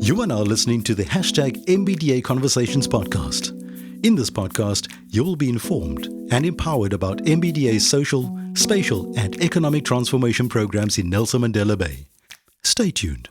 You are now listening to the hashtag MBDA Conversations podcast. In this podcast, you will be informed and empowered about MBDA's social, spatial, and economic transformation programs in Nelson Mandela Bay. Stay tuned.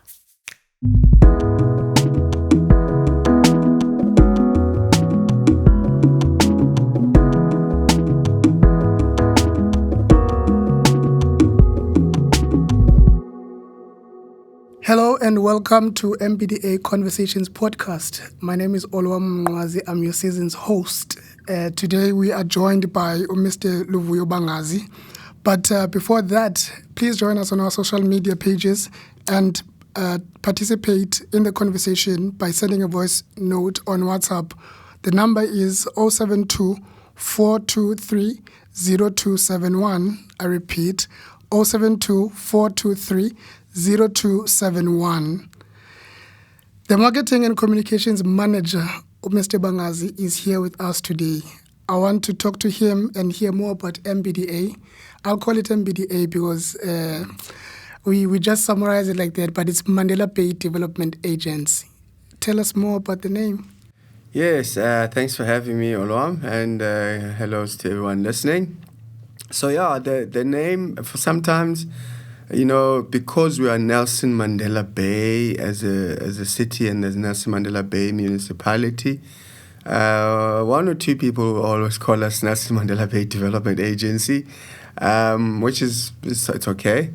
Hello and welcome to MBDA Conversations podcast. My name is Luvuyo Bangazi. I'm your season's host. Today we are joined by Mr. Luvuyo Bangazi. But before that, please join us on our social media pages and participate in the conversation by sending a voice note on WhatsApp. The number is 072 423 0271. I repeat, 072 423 0271. The Marketing and Communications Manager, Mr. Bangazi, is here with us today. I want to talk to him and hear more about MBDA. I'll call it MBDA because we just summarize it like that, but it's Mandela Bay Development Agency. Tell us more about the name. Yes, thanks for having me, Olwam, and hello to everyone listening. So the name, for sometimes, because we are Nelson Mandela Bay as a city and there's Nelson Mandela Bay municipality, one or two people always call us Nelson Mandela Bay Development Agency, which is it's okay.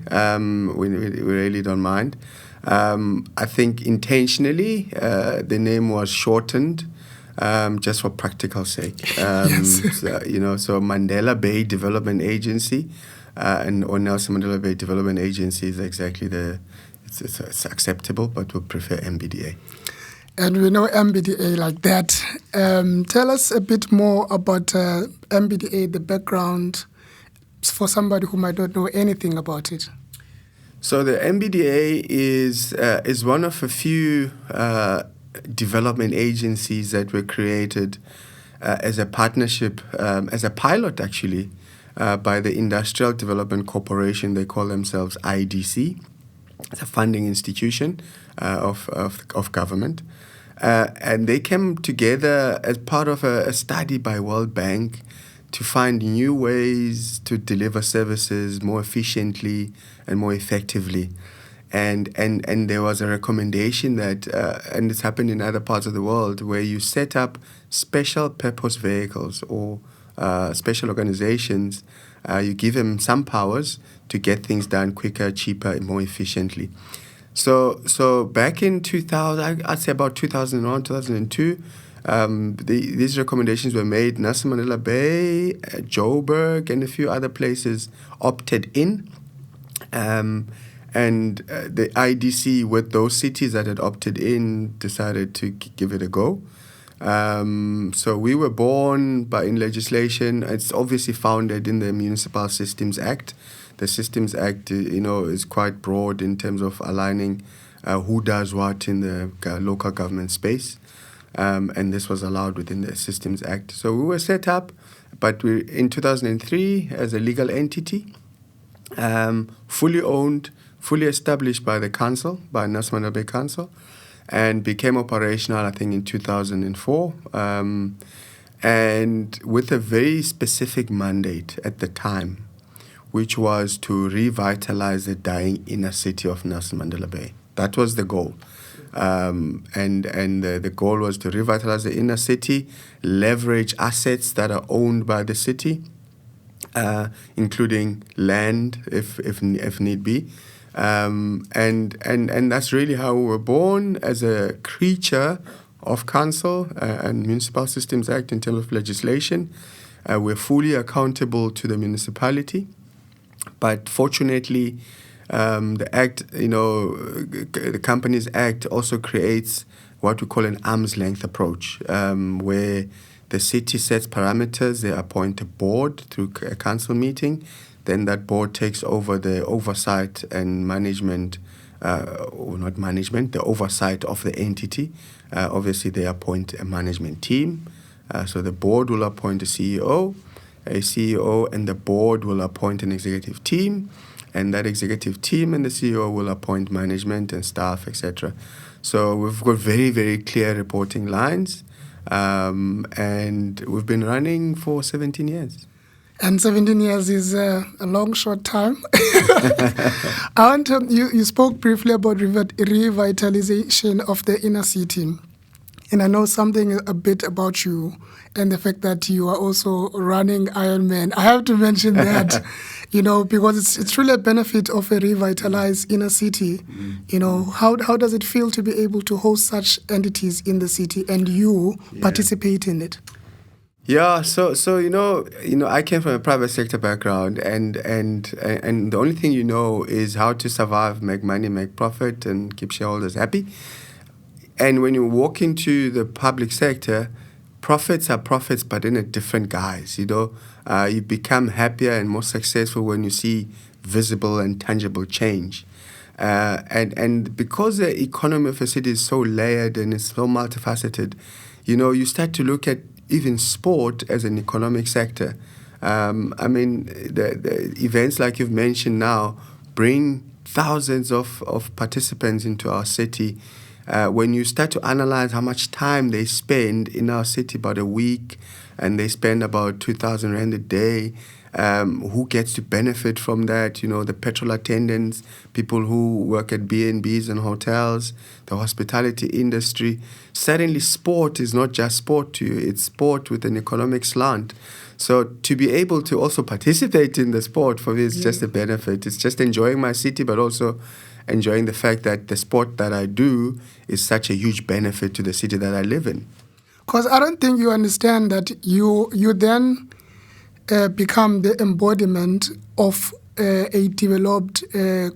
We really don't mind. I think intentionally the name was shortened just for practical sake. Yes. So Mandela Bay Development Agency. Or Nelson Mandela Bay Development Agency is exactly it's acceptable, but we prefer MBDA. And we know MBDA like that. Tell us a bit more about MBDA, the background, for somebody who might not know anything about it. So the MBDA is one of a few development agencies that were created as a partnership, as a pilot actually, by the Industrial Development Corporation. They call themselves IDC. It's a funding institution of government. And they came together as part of a study by World Bank to find new ways to deliver services more efficiently and more effectively. And there was a recommendation that, and it's happened in other parts of the world, where you set up special purpose vehicles or special organizations. You give them some powers to get things done quicker, cheaper, and more efficiently. So back in 2000, I'd say about 2001, 2002, these recommendations were made. Nelson Mandela Bay, Joburg, and a few other places opted in. And the IDC, with those cities that had opted in, decided to give it a go. So we were born in legislation. It's obviously founded in the Municipal Systems Act. The Systems Act, is quite broad in terms of aligning who does what in the local government space. And this was allowed within the Systems Act. So we were set up, but we in 2003 as a legal entity, fully owned, fully established by the council, by Nelson Mandela Bay Council, and became operational, I think, in 2004, and with a very specific mandate at the time, which was to revitalize the dying inner city of Nelson Mandela Bay. That was the goal. And the goal was to revitalize the inner city, leverage assets that are owned by the city, including land, if need be. And that's really how we were born, as a creature of council and Municipal Systems Act in terms of legislation. We're fully accountable to the municipality, but fortunately, the Act, the Companies Act also creates what we call an arm's length approach, where the city sets parameters. They appoint a board through a council meeting. Then that board takes over the oversight and management, the oversight of the entity. Obviously, they appoint a management team. So the board will appoint a CEO, a CEO and the board will appoint an executive team, and that executive team and the CEO will appoint management and staff, etc. So we've got very, very clear reporting lines, and we've been running for 17 years. And 17 years is a long, short time. I want to, you spoke briefly about revitalization of the inner city. And I know something a bit about you and the fact that you are also running Ironman. I have to mention that, because it's really a benefit of a revitalized inner city. How does it feel to be able to host such entities in the city and you participate in it? Yeah, so I came from a private sector background, and the only thing is how to survive, make money, make profit, and keep shareholders happy. And when you walk into the public sector, profits are profits, but in a different guise. You become happier and more successful when you see visible and tangible change. And because the economy of a city is so layered and it's so multifaceted, you start to look at even sport as an economic sector. The events like you've mentioned now bring thousands of participants into our city. When you start to analyze how much time they spend in our city, about a week, and they spend about 2,000 Rand a day, who gets to benefit from that? The petrol attendants, people who work at B&Bs and hotels, the hospitality industry. Suddenly sport is not just sport to you, it's sport with an economic slant. So to be able to also participate in the sport, for me, is just a benefit. It's just enjoying my city, but also enjoying the fact that the sport that I do is such a huge benefit to the city that I live in. Because I don't think you understand that you then become the embodiment of a developed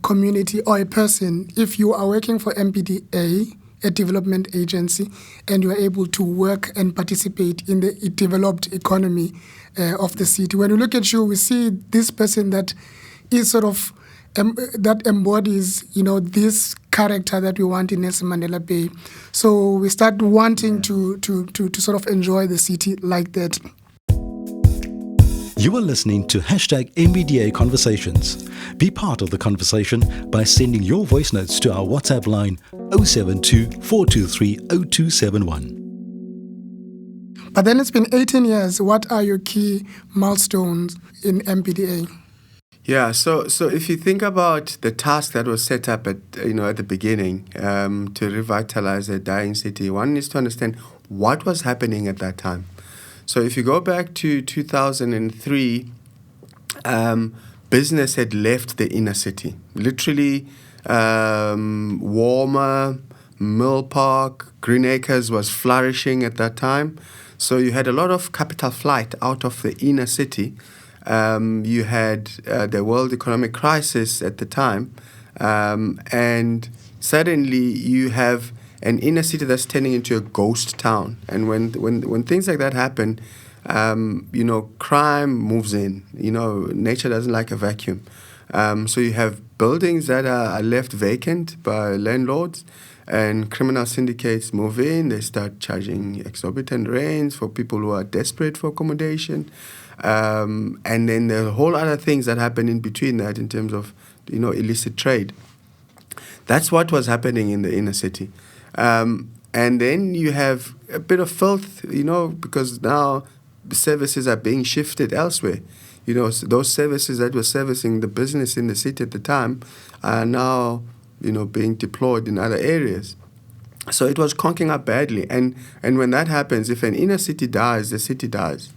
community or a person. If you are working for MBDA, a development agency, and you are able to work and participate in the developed economy of the city. When we look at you, we see this person that is sort of that embodies, this character that we want in Nelson Mandela Bay. So we start wanting to sort of enjoy the city like that. You are listening to #MBDA Conversations. Be part of the conversation by sending your voice notes to our WhatsApp line 072 423 0271. But then it's been 18 years. What are your key milestones in MBDA? Yeah, so if you think about the task that was set up at the beginning to revitalize a dying city, one needs to understand what was happening at that time. So if you go back to 2003, business had left the inner city. Literally, Warmer, Mill Park, Greenacres was flourishing at that time. So you had a lot of capital flight out of the inner city. You had the world economic crisis at the time, and suddenly you have an inner city that's turning into a ghost town. And when things like that happen, crime moves in. Nature doesn't like a vacuum. So you have buildings that are left vacant by landlords, and criminal syndicates move in. They start charging exorbitant rents for people who are desperate for accommodation. And then there are whole other things that happen in between that in terms of, illicit trade. That's what was happening in the inner city. And then you have a bit of filth, because now the services are being shifted elsewhere. So those services that were servicing the business in the city at the time are now, being deployed in other areas. So it was conking up badly. And when that happens, if an inner city dies, the city dies.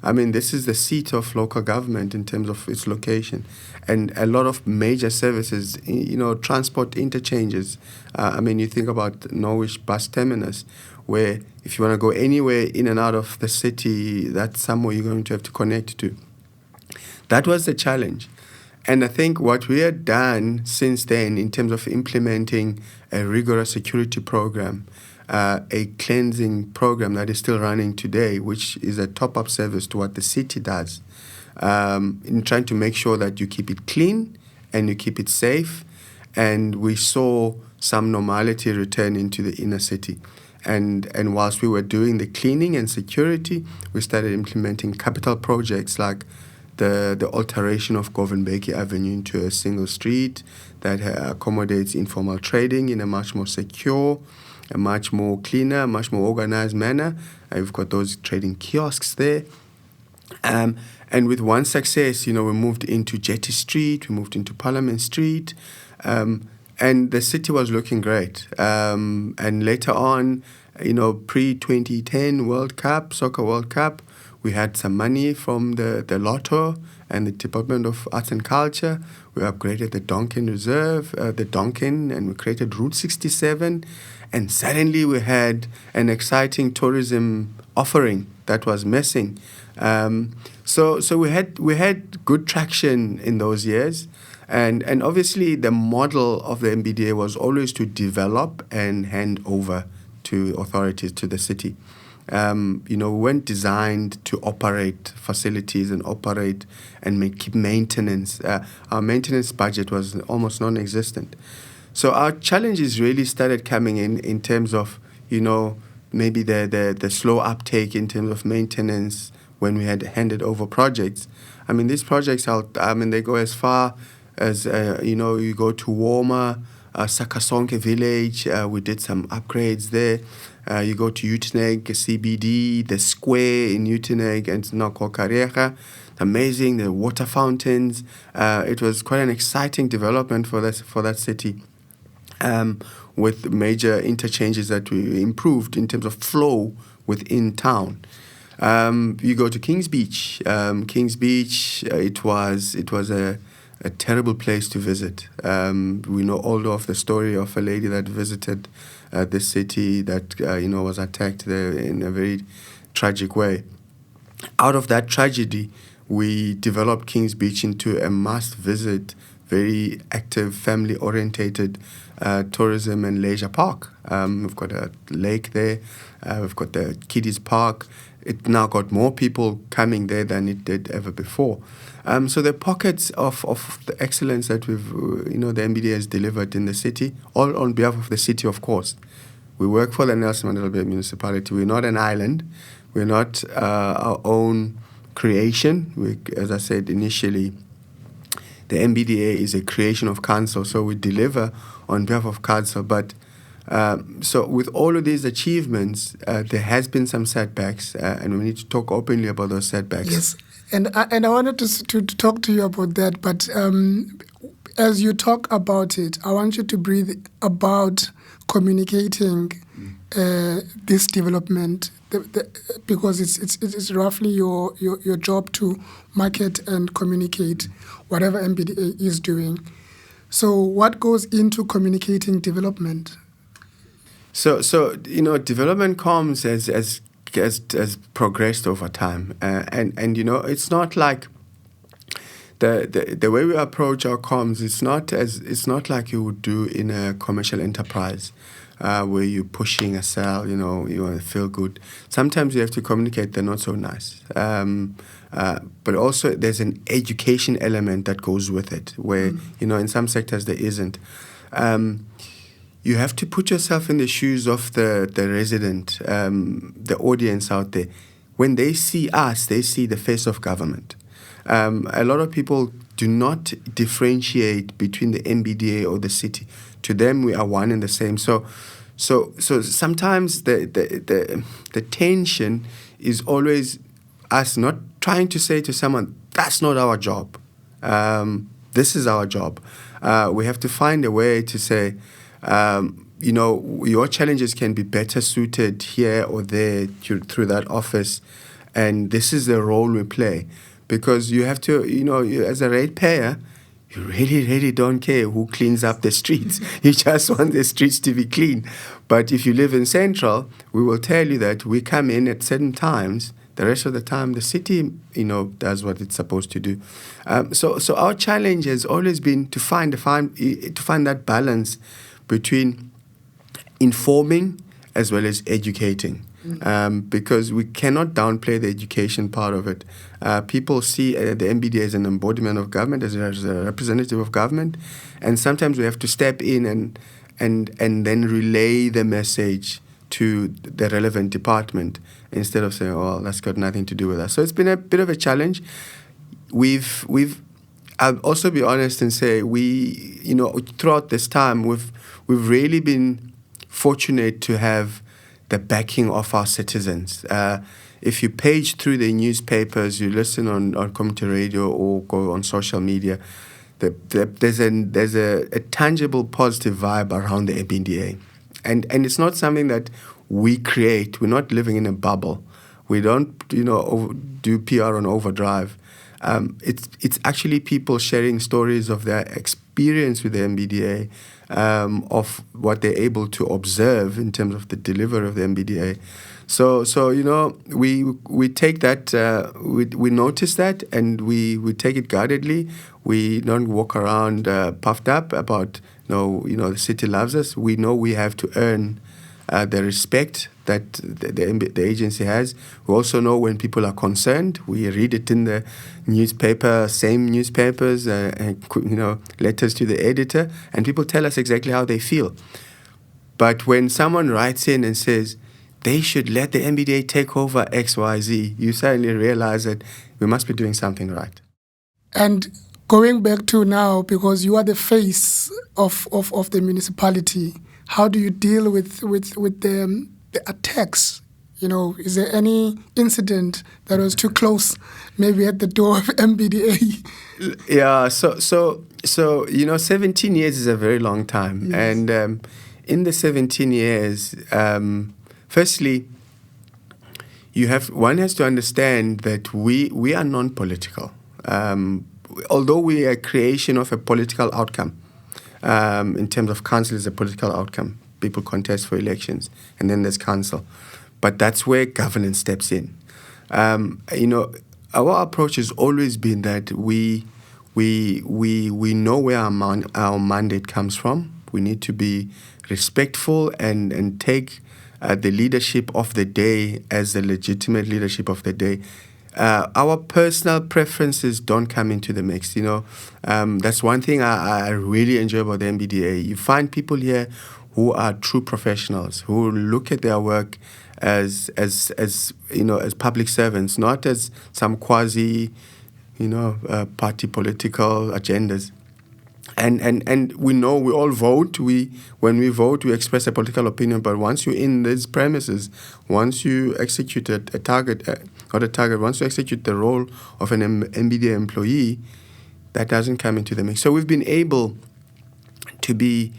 This is the seat of local government in terms of its location. And a lot of major services, transport interchanges. You think about Norwich bus terminus, where if you want to go anywhere in and out of the city, that's somewhere you're going to have to connect to. That was the challenge. And I think what we had done since then in terms of implementing a rigorous security program, a cleansing program that is still running today, which is a top-up service to what the city does, in trying to make sure that you keep it clean and you keep it safe. And we saw some normality return into the inner city. And whilst we were doing the cleaning and security, we started implementing capital projects like the alteration of Govenbeke Avenue into a single street that accommodates informal trading in a much more secure, a much more cleaner, much more organized manner. We've got those trading kiosks there. And with one success, we moved into Jetty Street, we moved into Parliament Street, and the city was looking great. And later on, pre-2010 World Cup, Soccer World Cup, we had some money from the Lotto and the Department of Arts and Culture. We upgraded the Donkin Reserve, and we created Route 67. And suddenly we had an exciting tourism offering that was missing. So we had good traction in those years. And obviously the model of the MBDA was always to develop and hand over to authorities, to the city. We weren't designed to operate facilities and operate and keep maintenance. Our maintenance budget was almost non-existent. So our challenges really started coming in terms of, maybe the slow uptake in terms of maintenance when we had handed over projects. I mean, these projects, they go as far as, you go to Woma, Sakasonke village, we did some upgrades there. You go to Uteneg, CBD, the square in Uteneg, and now called Kareha. Amazing, the water fountains. It was quite an exciting development for that city, with major interchanges that we improved in terms of flow within town. You go to Kings Beach. Kings Beach, it was a terrible place to visit. We know all of the story of a lady that visited this city that was attacked there in a very tragic way. Out of that tragedy, we developed Kings Beach into a must-visit, very active, family-orientated tourism and leisure park. We've got a lake there. We've got the kiddies park. It now got more people coming there than it did ever before. So the pockets of the excellence that we've, the MBDA has delivered in the city, all on behalf of the city, of course. We work for the Nelson Mandela Bay municipality. We're not an island. We're not our own creation. As I said initially, the MBDA is a creation of council, so we deliver on behalf of council. But so with all of these achievements, there has been some setbacks, and we need to talk openly about those setbacks. Yes, and I wanted to talk to you about that, but as you talk about it, I want you to breathe about communicating this development, because it's roughly your job to market and communicate whatever MBDA is doing. So what goes into communicating development? So development comes as progressed over time, and it's not like the way we approach our comms. It's not like you would do in a commercial enterprise, where you're pushing a sell. You want to feel good. Sometimes you have to communicate the not so nice. But also there's an education element that goes with it, where in some sectors there isn't. You have to put yourself in the shoes of the resident, the audience out there. When they see us, they see the face of government. A lot of people do not differentiate between the MBDA or the city. To them, we are one and the same. So sometimes the tension is always us not trying to say to someone, that's not our job. This is our job. We have to find a way to say, your challenges can be better suited here or there through that office, and this is the role we play. Because you have to, as a ratepayer, you really, really don't care who cleans up the streets. You just want the streets to be clean. But if you live in Central, we will tell you that we come in at certain times. The rest of the time, the city, does what it's supposed to do. So our challenge has always been to find that balance between informing as well as educating. Because we cannot downplay the education part of it. People see the MBDA as an embodiment of government, as a representative of government, and sometimes we have to step in and then relay the message to the relevant department instead of saying, "Oh, that's got nothing to do with us." So it's been a bit of a challenge. I'll also be honest and say throughout this time we've really been fortunate to have the backing of our citizens. If you page through the newspapers, you listen on community radio or go on social media, there's a tangible positive vibe around the MBDA. And it's not something that we create. We're not living in a bubble. We don't, do PR on overdrive. It's actually people sharing stories of their experience with the MBDA, of what they're able to observe in terms of the delivery of the MBDA. So we take that, we notice that, and we take it guardedly. We don't walk around puffed up about, the city loves us. We know we have to earn the respect that the agency has. We also know when people are concerned. We read it in the newspaper, same newspapers, letters to the editor, and people tell us exactly how they feel. But when someone writes in and says they should let the MBDA take over XYZ, you suddenly realize that we must be doing something right. And going back to now, because you are the face of the municipality, how do you deal with the attacks? Is there any incident that was too close, maybe at the door of MBDA? Yeah, so 17 years is a very long time. Yes. And in the 17 years, firstly, one has to understand that we are non-political. Although we are a creation of a political outcome, in terms of council is a political outcome. People contest for elections, and then there's council. But that's where governance steps in. Our approach has always been that we know where our mandate comes from. We need to be respectful and take the leadership of the day as the legitimate leadership of the day. Our personal preferences don't come into the mix. That's one thing I really enjoy about the MBDA. You find people here who are true professionals, who look at their work as public servants, not as some quasi, party political agendas. And we know we all vote. When we vote, we express a political opinion. But once you're in these premises, once you execute once you execute the role of an MBDA employee, that doesn't come into the mix. So we've been able to be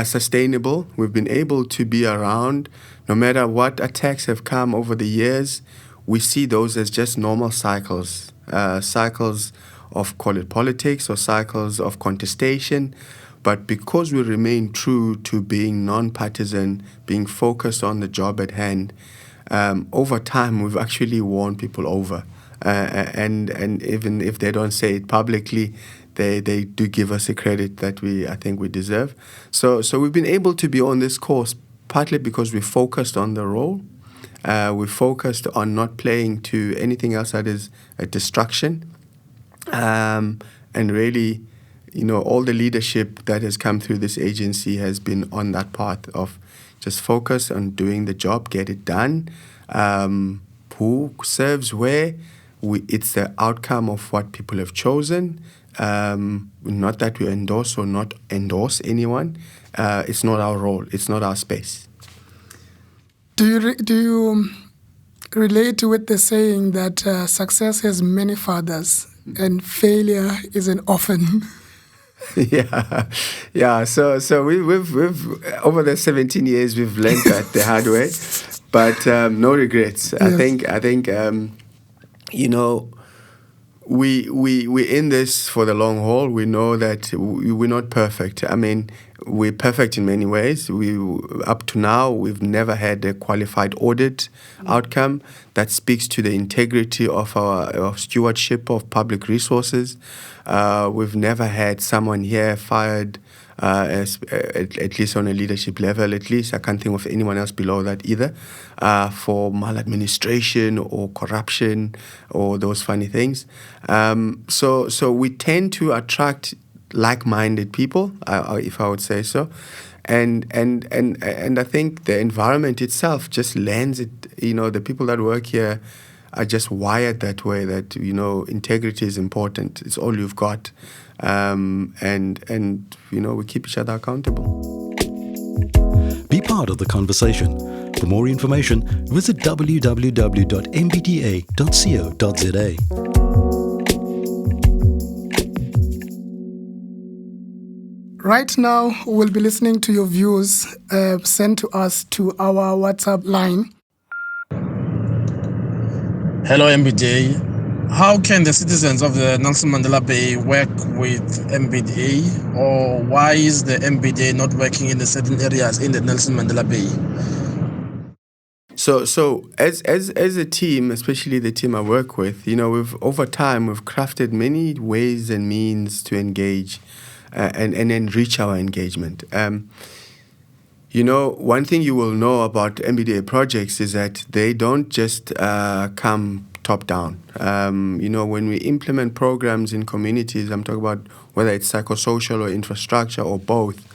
sustainable. We've been able to be around. No matter what attacks have come over the years, we see those as just normal cycles of, call it politics, or cycles of contestation. But because we remain true to being non-partisan, being focused on the job at hand, over time we've actually won people over. And even if they don't say it publicly, they do give us the credit that I think we deserve. So we've been able to be on this course partly because we focused on the role. We focused on not playing to anything else that is a distraction. And really, all the leadership that has come through this agency has been on that path of just focus on doing the job, get it done. Who serves where? It's the outcome of what people have chosen. Not that we endorse or not endorse anyone. It's not our role. It's not our space. Do you relate with the saying that success has many fathers and failure is an orphan? Yeah. So we've over the 17 years we've learned that the hard way, but no regrets. Yes. I think we're in this for the long haul. We know that we're not perfect. I mean, we're perfect in many ways. Up to now, we've never had a qualified audit outcome that speaks to the integrity of our stewardship of public resources. We've never had someone here fired, at least on a leadership level, at least. I can't think of anyone else below that either, for maladministration or corruption or those funny things. So we tend to attract like-minded people, if I would say so. and I think the environment itself just lends it. The people that work here are just wired that way. That integrity is important. It's all you've got, and we keep each other accountable. Be part of the conversation. For more information, visit www.mbda.co.za. Right now, we'll be listening to your views sent to us to our WhatsApp line. Hello, MBDA. How can the citizens of the Nelson Mandela Bay work with MBDA, or why is the MBDA not working in the certain areas in the Nelson Mandela Bay? So as a team, especially the team I work with, over time we've crafted many ways and means to engage and enrich our engagement. One thing you will know about MBDA projects is that they don't just come top down. When we implement programs in communities, I'm talking about whether it's psychosocial or infrastructure or both,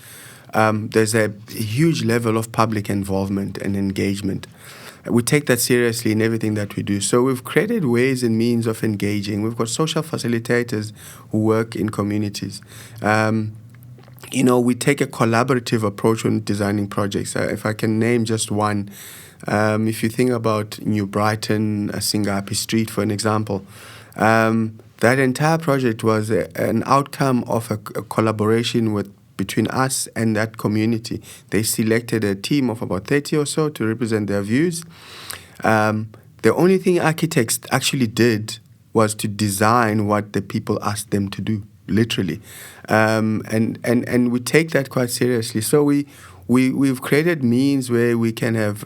there's a huge level of public involvement and engagement. We take that seriously in everything that we do. So we've created ways and means of engaging. We've got social facilitators who work in communities. We take a collaborative approach when designing projects. If I can name just one, if you think about New Brighton, Singapi Street, for an example, that entire project was an outcome of a collaboration between us and that community. They selected a team of about 30 or so to represent their views. The only thing architects actually did was to design what the people asked them to do, literally. And we take that quite seriously. So we've created means where we can have,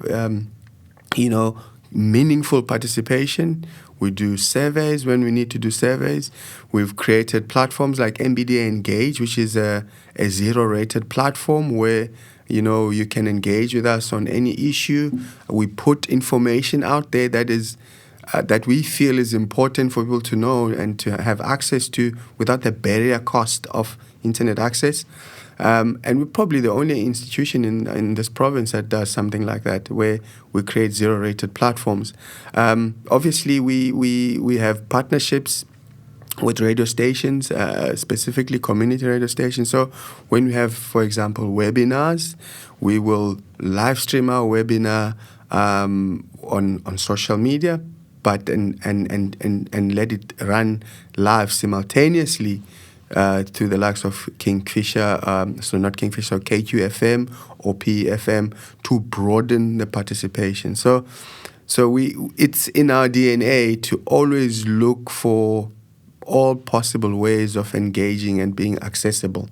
meaningful participation. We do surveys when we need to do surveys. We've created platforms like MBDA Engage, which is a zero-rated platform where, you can engage with us on any issue. We put information out there that we feel is important for people to know and to have access to without the barrier cost of internet access. And we're probably the only institution in this province that does something like that, where we create zero-rated platforms. Obviously, we have partnerships with radio stations, specifically community radio stations. So when we have, for example, webinars, we will live stream our webinar on social media, but and let it run live simultaneously to the likes of Kingfisher, not Kingfisher, KQFM or PFM, to broaden the participation. So it's in our DNA to always look for all possible ways of engaging and being accessible.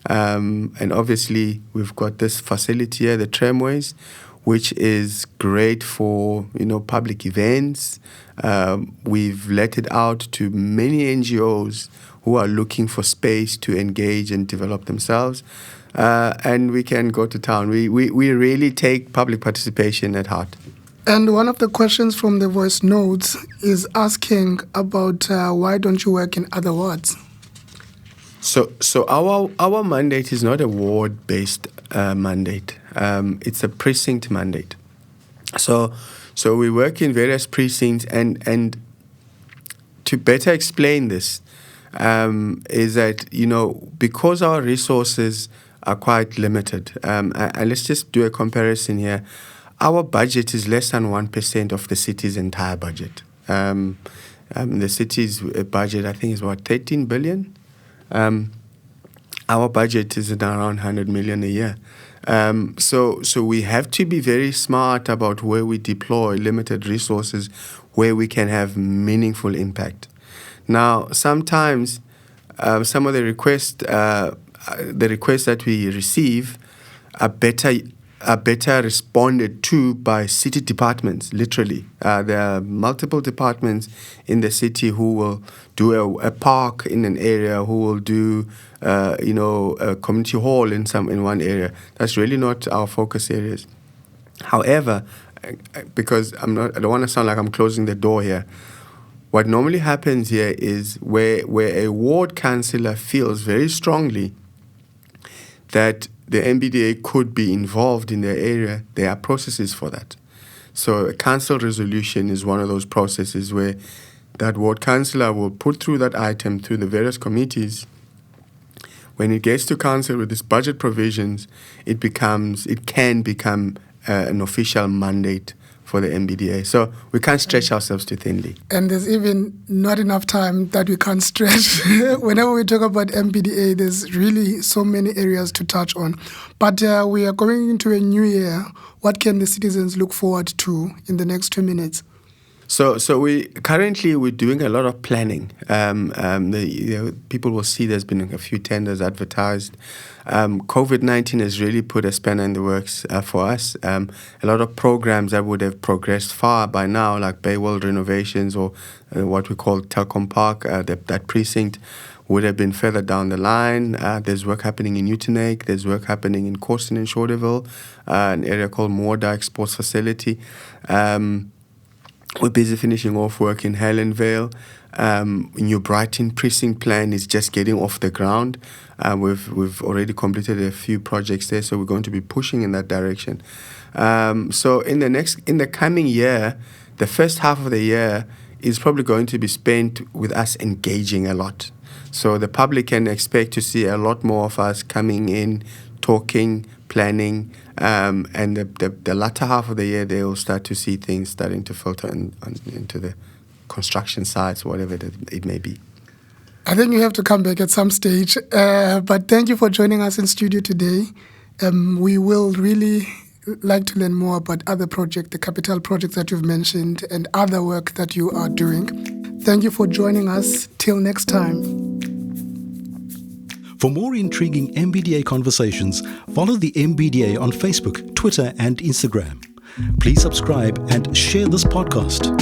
And obviously, we've got this facility here, the Tramways, which is great for public events. We've let it out to many NGOs who are looking for space to engage and develop themselves. And we can go to town. We really take public participation at heart. And one of the questions from the voice notes is asking about why don't you work in other wards? So our mandate is not a ward-based mandate. It's a precinct mandate. So we work in various precincts, and to better explain this, is that because our resources are quite limited, and let's just do a comparison here. Our budget is less than 1% of the city's entire budget. The city's budget, I think, is 13 billion. Our budget is around 100 million a year. So we have to be very smart about where we deploy limited resources, where we can have meaningful impact. Now, sometimes some of the requests that we receive are better responded to by city departments, literally. There are multiple departments in the city who will do a park in an area, who will do a community hall in one area. That's really not our focus areas. However, because I don't want to sound like I'm closing the door here, what normally happens here is where a ward councillor feels very strongly that the MBDA could be involved in their area, there are processes for that. So a council resolution is one of those processes where that ward councillor will put through that item through the various committees. When it gets to council with these budget provisions, it can become an official mandate for the MBDA. So we can't stretch ourselves too thinly. And there's even not enough time that we can't stretch. Whenever we talk about MBDA, there's really so many areas to touch on. But we are going into a new year. What can the citizens look forward to in the next 2 minutes? So we're doing a lot of planning. People will see there's been a few tenders advertised. COVID-19 has really put a spanner in the works for us. A lot of programs that would have progressed far by now, like Bayworld renovations or what we call Telkom Park, that precinct, would have been further down the line. There's work happening in Uitenhage. There's work happening in Corson and Shorterville, an area called Moordijk Sports Facility. We're busy finishing off work in Helenvale. New Brighton precinct plan is just getting off the ground. We've already completed a few projects there, so we're going to be pushing in that direction. So in the coming year, the first half of the year is probably going to be spent with us engaging a lot. So the public can expect to see a lot more of us coming in, talking, planning, and the latter half of the year, they will start to see things starting to filter into the construction sites, whatever it may be. I think you have to come back at some stage. But thank you for joining us in studio today. We will really like to learn more about other projects, the capital projects that you've mentioned, and other work that you are doing. Thank you for joining us. Till next time. For more intriguing MBDA conversations, follow the MBDA on Facebook, Twitter, and Instagram. Please subscribe and share this podcast.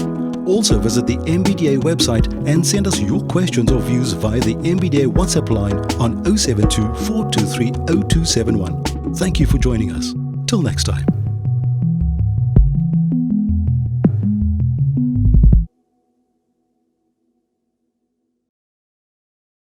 Also visit the MBDA website and send us your questions or views via the MBDA WhatsApp line on 072 423 0271. Thank you for joining us. Till next time.